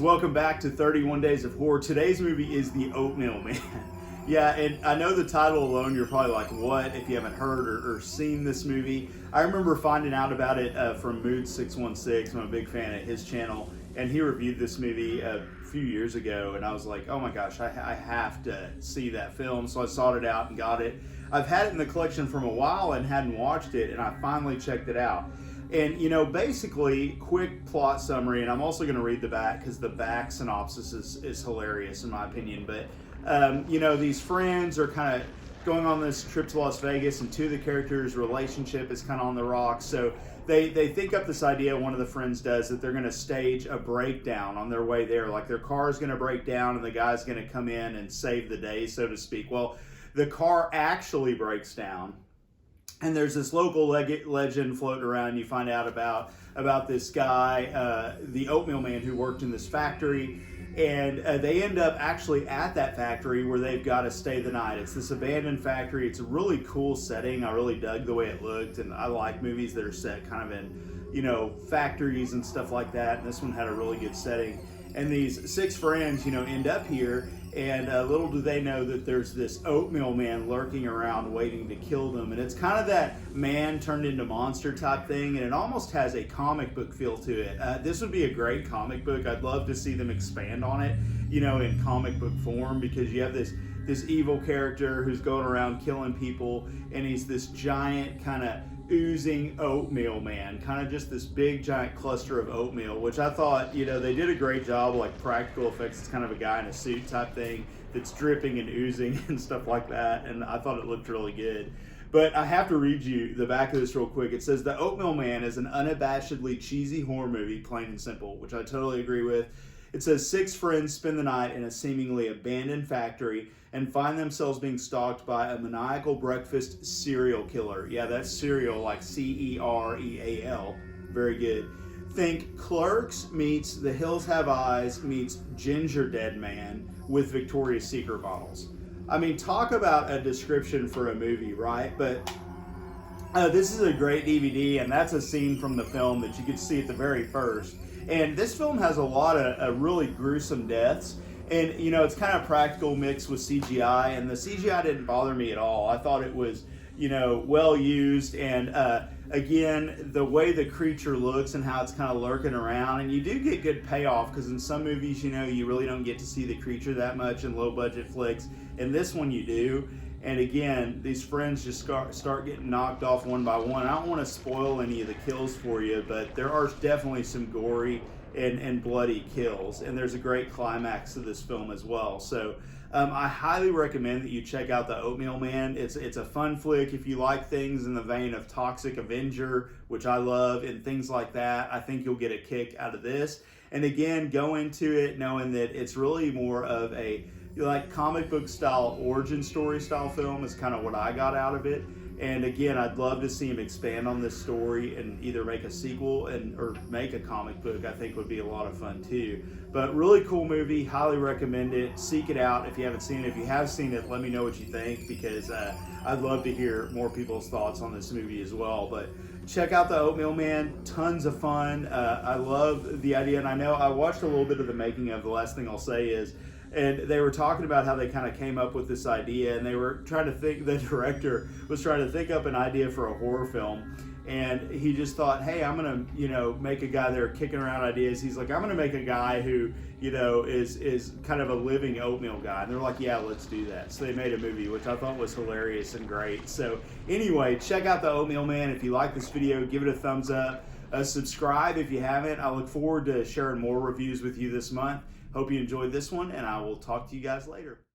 welcome back to 31 Days of Horror. Today's movie is The Oatmeal Man. Yeah, and I know the title alone, you're probably like, what, if you haven't heard or seen this movie. I remember finding out about it from Mood616. I'm a big fan of his channel, and he reviewed this movie a few years ago, and I was like, oh my gosh, I have to see that film. So I sought it out and got it. I've had it in the collection for a while and hadn't watched it, and I finally checked it out. And, you know, basically, quick plot summary, and I'm also going to read the back because the back synopsis is hilarious in my opinion. But, you know, these friends are kind of going on this trip to Las Vegas, and two of the characters' relationship is kind of on the rocks. So they think up this idea, one of the friends does, that they're going to stage a breakdown on their way there. Like their car is going to break down and the guy's going to come in and save the day, so to speak. Well, the car actually breaks down. And there's this local legend floating around, and you find out about this guy, the Oatmeal Man, who worked in this factory. And they end up actually at that factory where they've got to stay the night. It's this abandoned factory. It's a really cool setting. I really dug the way it looked, and I like movies that are set kind of in, you know, factories and stuff like that. And this one had a really good setting. And these six friends, you know, end up here, and little do they know that there's this Oatmeal Man lurking around waiting to kill them. And it's kind of that man turned into monster type thing, and it almost has a comic book feel to it. This would be a great comic book. I'd love to see them expand on it, you know, in comic book form, because you have this evil character who's going around killing people, and he's this giant kind of oozing oatmeal man, kind of just this big giant cluster of oatmeal, which I thought, you know, they did a great job, like practical effects. It's kind of a guy in a suit type thing that's dripping and oozing and stuff like that, and I thought it looked really good. But I have to read you the back of this real quick. It says, The Oatmeal Man is an unabashedly cheesy horror movie, plain and simple, which I totally agree with. It says, six friends spend the night in a seemingly abandoned factory and find themselves being stalked by a maniacal breakfast serial killer. Yeah, that's cereal, like C-E-R-E-A-L. Very good. Think Clerks meets The Hills Have Eyes meets Ginger Dead Man with Victoria's Secret bottles. I mean, talk about a description for a movie, right? But this is a great DVD, and that's a scene from the film that you could see at the very first. And this film has a lot of really gruesome deaths. And, you know, it's kind of practical mixed with CGI, and the CGI didn't bother me at all. I thought it was, you know, well used, and again, the way the creature looks and how it's kind of lurking around, and you do get good payoff, because in some movies, you know, you really don't get to see the creature that much in low-budget flicks. In this one, you do. And again, these friends just start getting knocked off one by one. I don't want to spoil any of the kills for you, but there are definitely some gory and bloody kills, and there's a great climax to this film as well. So I highly recommend that you check out The Oatmeal Man. It's a fun flick. If you like things in the vein of Toxic Avenger, which I love, and things like that, I think you'll get a kick out of this. And again, go into it knowing that it's really more of a like comic book style origin story style film is kind of what I got out of it. And again, I'd love to see him expand on this story and either make a sequel or make a comic book. I think would be a lot of fun too. But really cool movie, highly recommend it. Seek it out if you haven't seen it. If you have seen it, let me know what you think, because I'd love to hear more people's thoughts on this movie as well. But check out The Oatmeal Man, tons of fun. I love the idea, and I know I watched a little bit of the making of. The last thing I'll say is, and they were talking about how they kind of came up with this idea, and they were trying to think, the director was trying to think up an idea for a horror film, and he just thought, hey, I'm gonna, you know, make a guy there kicking around ideas. He's like, I'm gonna make a guy who, you know, is kind of a living oatmeal guy. And they're like, yeah, let's do that. So they made a movie, which I thought was hilarious and great. So anyway, check out The Oatmeal Man. If you like this video, give it a thumbs up. Subscribe if you haven't. I look forward to sharing more reviews with you this month. Hope you enjoyed this one, and I will talk to you guys later.